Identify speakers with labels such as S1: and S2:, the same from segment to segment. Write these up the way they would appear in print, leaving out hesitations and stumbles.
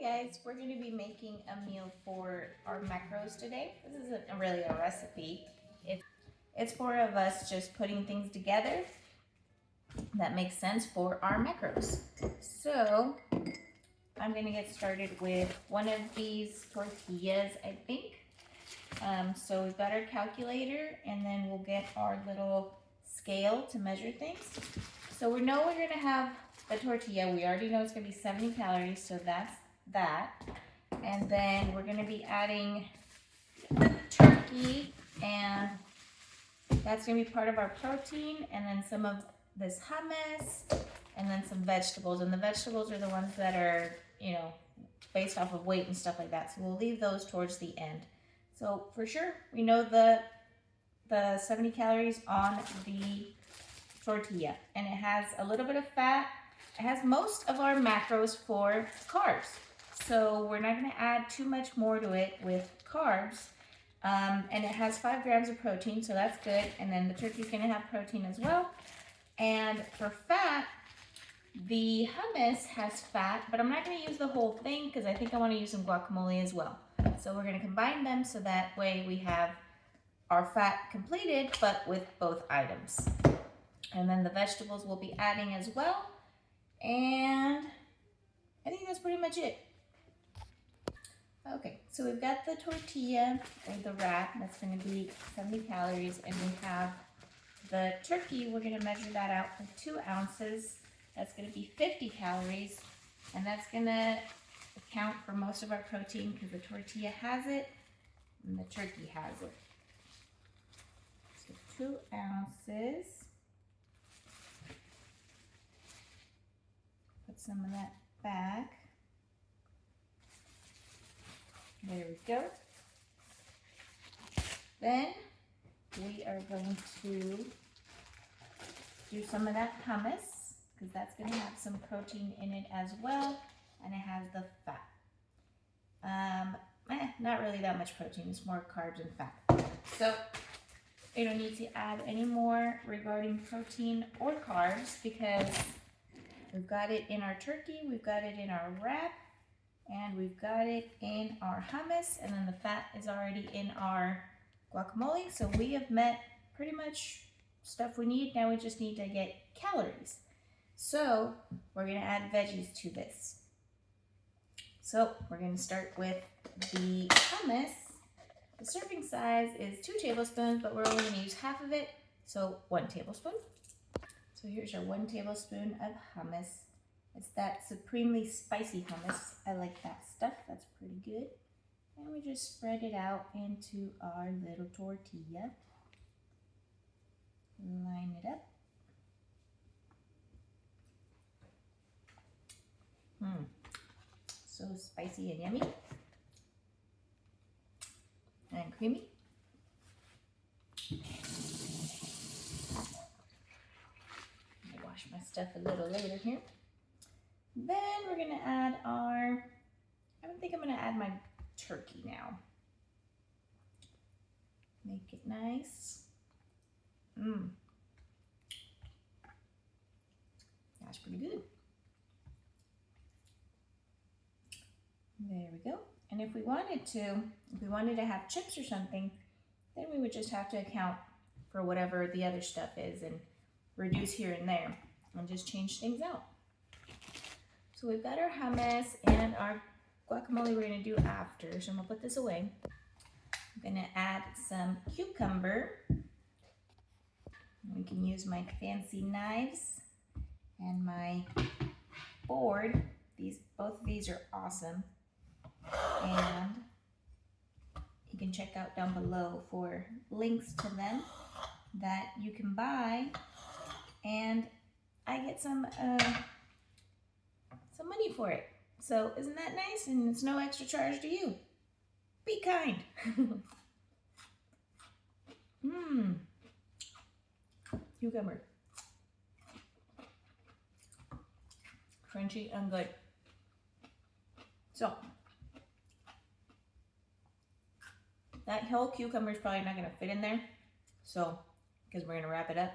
S1: Guys, we're going to be making a meal for our macros today. This isn't really a recipe. It's more of us just putting things together that makes sense for our macros. So I'm going to get started with one of these tortillas, I think. So we've got our calculator, and then we'll get our little scale to measure things. So we know we're going to have the tortilla. We already know it's going to be 70 calories, so that's that. And then we're going to be adding turkey, and that's going to be part of our protein, and then some of this hummus, and then some vegetables. And the vegetables are the ones that are, you know, based off of weight and stuff like that. So we'll leave those towards the end. So for sure, we know the 70 calories on the tortilla, and it has a little bit of fat. It has most of our macros for carbs, so we're not going to add too much more to it with carbs. And it has 5 grams of protein, so that's good. And then the turkey's going to have protein as well. And for fat, the hummus has fat, but I'm not going to use the whole thing because I think I want to use some guacamole as well. So we're going to combine them so that way we have our fat completed, but with both items. And then the vegetables we'll be adding as well. And I think that's pretty much it. Okay, so we've got the tortilla, or the wrap, that's going to be 70 calories, and we have the turkey. We're going to measure that out for 2 ounces. That's going to be 50 calories, and that's going to account for most of our protein because the tortilla has it and the turkey has it. So 2 ounces. Put some of that back. There we go. Then we are going to do some of that hummus because that's going to have some protein in it as well, and it has the fat. Not really that much protein, it's more carbs and fat. So you don't need to add any more regarding protein or carbs because we've got it in our turkey, we've got it in our wrap, and we've got it in our hummus, and then the fat is already in our guacamole. So we have met pretty much stuff we need. Now we just need to get calories. So we're going to add veggies to this. So we're going to start with the hummus. The serving size is 2 tablespoons, but we're only going to use half of it, so 1 tablespoon. So here's our 1 tablespoon of hummus. It's that supremely spicy hummus. I like that stuff. That's pretty good. And we just spread it out into our little tortilla. Line it up. So spicy and yummy. And creamy. I'll wash my stuff a little later here. Then we're going to add our, I don't think I'm going to add my turkey now. Make it nice. That's pretty good. There we go. And if we wanted to have chips or something, then we would just have to account for whatever the other stuff is and reduce here and there and just change things out. So we've got our hummus and our guacamole we're going to do after. So I'm going to put this away. I'm going to add some cucumber. We can use my fancy knives and my board. Both of these are awesome. And you can check out down below for links to them that you can buy. And I get some money for it. So isn't that nice? And it's no extra charge to you. Be kind. Cucumber. Crunchy and good. So that whole cucumber is probably not going to fit in there. So, because we're going to wrap it up.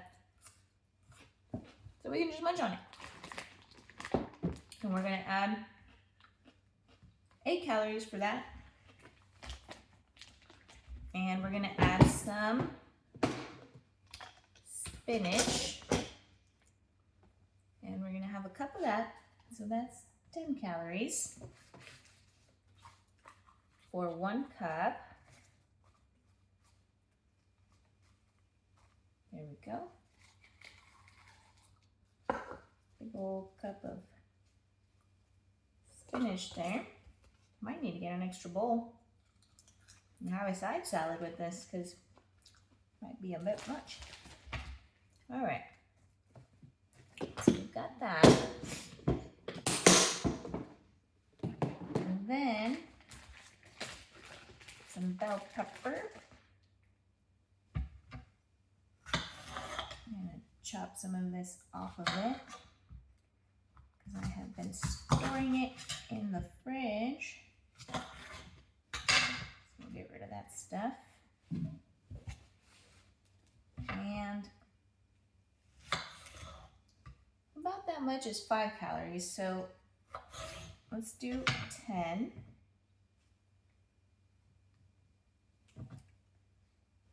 S1: So we can just munch on it. And we're going to add 8 calories for that. And we're gonna add some spinach. And we're gonna have a cup of that. So that's 10 calories for 1 cup. There we go. Big old cup of spinach there. Might need to get an extra bowl and have a side salad with this because it might be a bit much. All right, so we've got that. And then some bell pepper. I'm gonna chop some of this off of it because I have been storing it in the fridge. So we'll get rid of that stuff. And about that much is 5 calories, so let's do 10.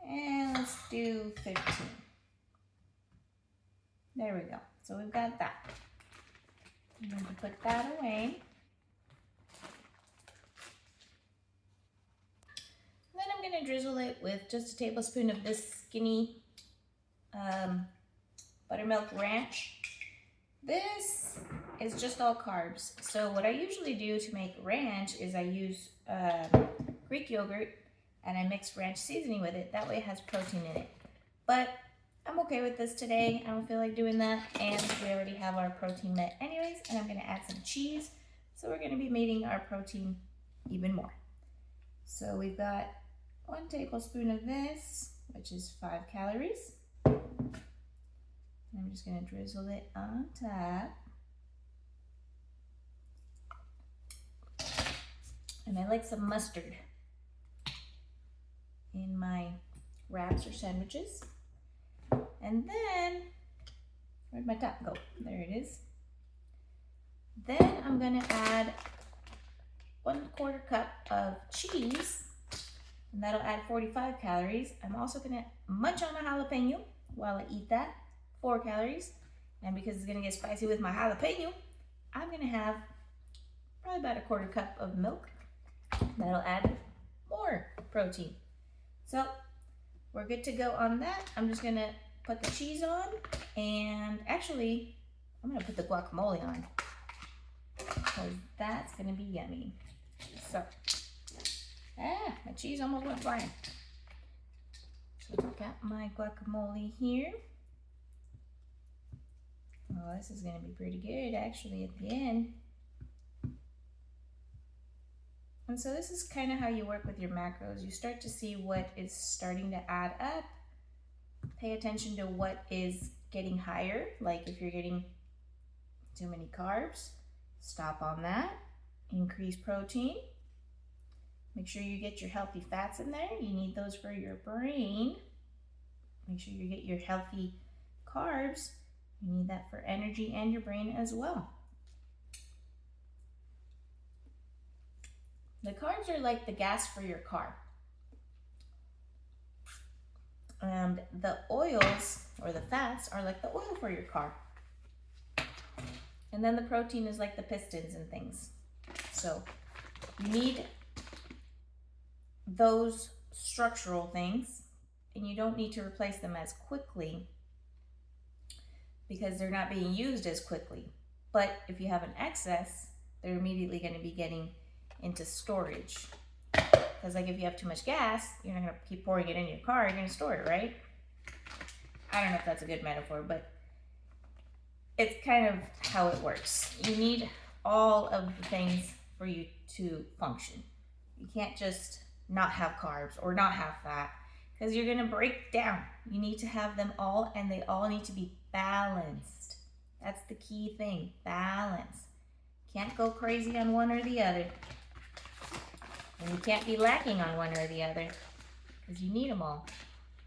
S1: And let's do 15. There we go. So we've got that. I'm going to put that away. Then I'm going to drizzle it with just a tablespoon of this skinny buttermilk ranch. This is just all carbs. So what I usually do to make ranch is I use Greek yogurt and I mix ranch seasoning with it. That way it has protein in it. But I'm okay with this today. I don't feel like doing that. And we already have our protein met anyways. And I'm going to add some cheese. So we're going to be making our protein even more. So we've got 1 tablespoon of this, which is 5 calories. I'm just going to drizzle it on top. And I like some mustard in my wraps or sandwiches. And then, where'd my top go? There it is. Then I'm going to add 1/4 cup of cheese, and that'll add 45 calories. I'm also going to munch on a jalapeno while I eat that. 4 calories, and because it's going to get spicy with my jalapeno, I'm going to have probably about 1/4 cup of milk. That'll add more protein. So we're good to go on that. I'm just going to put the cheese on, and actually I'm going to put the guacamole on because that's going to be yummy. So my cheese almost went flying. So I've got my guacamole here. Oh, this is going to be pretty good actually at the end. And so this is kind of how you work with your macros. You start to see what is starting to add up. Pay attention to what is getting higher. Like if you're getting too many carbs, stop on that. Increase protein. Make sure you get your healthy fats in there. You need those for your brain. Make sure you get your healthy carbs. You need that for energy and your brain as well. The carbs are like the gas for your car. And the oils or the fats are like the oil for your car. And then the protein is like the pistons and things. So you need those structural things, and you don't need to replace them as quickly because they're not being used as quickly. But if you have an excess, they're immediately going to be getting into storage. Because like if you have too much gas, you're not going to keep pouring it in your car, you're going to store it, right? I don't know if that's a good metaphor, but it's kind of how it works. You need all of the things for you to function. You can't just not have carbs or not have fat because you're going to break down. You need to have them all, and they all need to be balanced. That's the key thing, balance. Can't go crazy on one or the other. And you can't be lacking on one or the other because you need them all.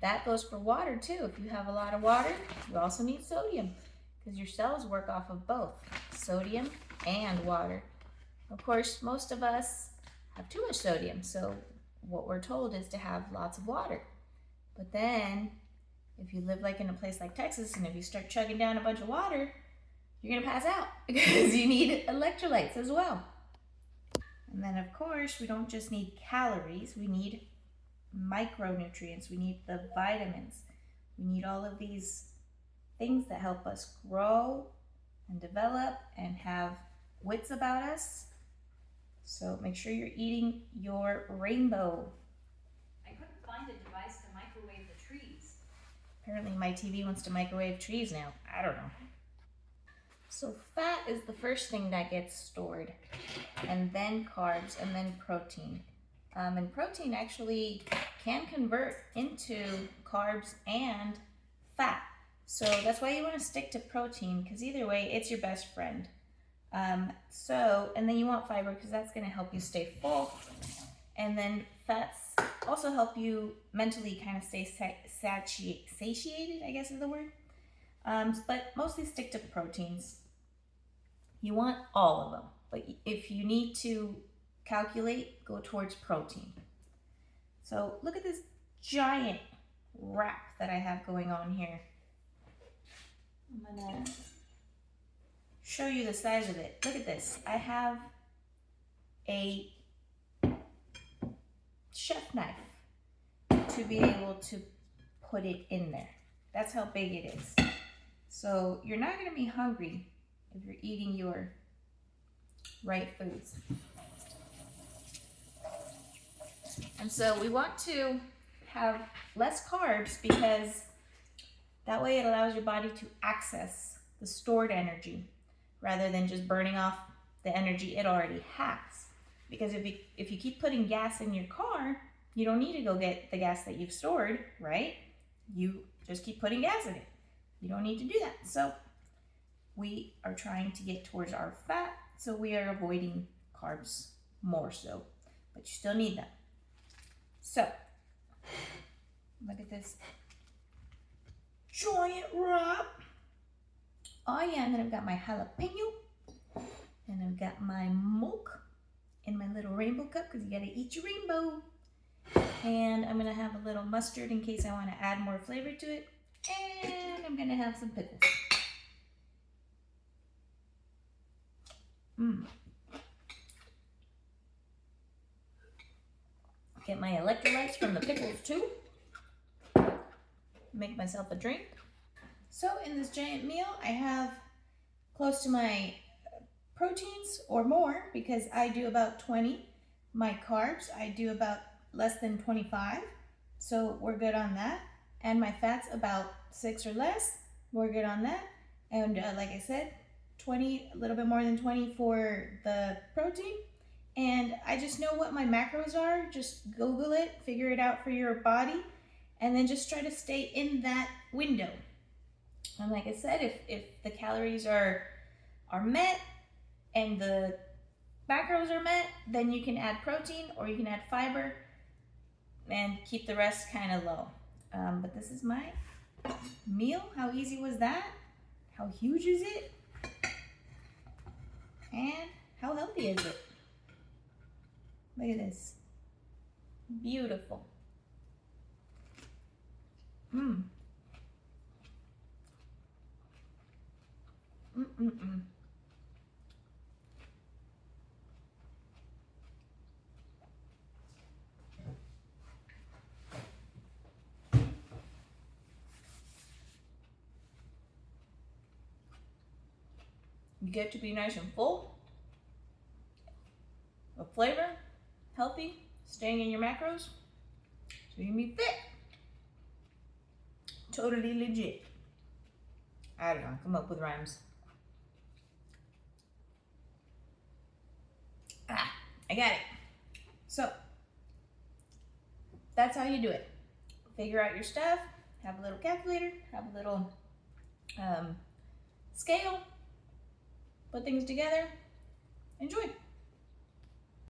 S1: That goes for water too. If you have a lot of water, you also need sodium because your cells work off of both sodium and water. Of course, most of us have too much sodium. So what we're told is to have lots of water. But then if you live like in a place like Texas and if you start chugging down a bunch of water, you're gonna pass out because you need electrolytes as well. And then of course, we don't just need calories, we need micronutrients, we need the vitamins, we need all of these things that help us grow and develop and have wits about us. So make sure you're eating your rainbow.
S2: I couldn't find a device to microwave the trees.
S1: Apparently my TV wants to microwave trees now. I don't know. So fat is the first thing that gets stored, and then carbs, and then protein. And protein actually can convert into carbs and fat. So that's why you want to stick to protein, because either way, it's your best friend. And then you want fiber because that's going to help you stay full. And then fats also help you mentally kind of stay satiated, I guess is the word. But mostly stick to proteins. You want all of them, but if you need to calculate, go towards protein. So look at this giant wrap that I have going on here. I'm gonna show you the size of it. Look at this. I have a chef knife to be able to put it in there. That's how big it is. So you're not gonna be hungry if you're eating your right foods. And so we want to have less carbs because that way it allows your body to access the stored energy rather than just burning off the energy it already has. Because if you keep putting gas in your car, you don't need to go get the gas that you've stored, right? You just keep putting gas in it. You don't need to do that. So we are trying to get towards our fat, so we are avoiding carbs more so, but you still need them. So, look at this giant wrap. Oh yeah, and then I've got my jalapeno, and I've got my milk in my little rainbow cup, because you gotta eat your rainbow. And I'm gonna have a little mustard in case I wanna add more flavor to it, and I'm gonna have some pickles. Get my electrolytes from the pickles too. Make myself a drink. So in this giant meal, I have close to my proteins or more, because I do about 20. My carbs, I do about less than 25. So we're good on that. And my fats, about 6 or less. We're good on that. And like I said, 20, a little bit more than 20 for the protein. And I just know what my macros are. Just Google it, figure it out for your body, and then just try to stay in that window. And like I said, if the calories are met and the macros are met, then you can add protein or you can add fiber and keep the rest kind of low. But this is my meal. How easy was that? How huge is it? And how healthy is it? Look at this. Beautiful. You get to be nice and full, with flavor, healthy, staying in your macros, so you can be fit. Totally legit. I don't know, come up with rhymes. I got it. So, that's how you do it. Figure out your stuff, have a little calculator, have a little scale, put things together, enjoy.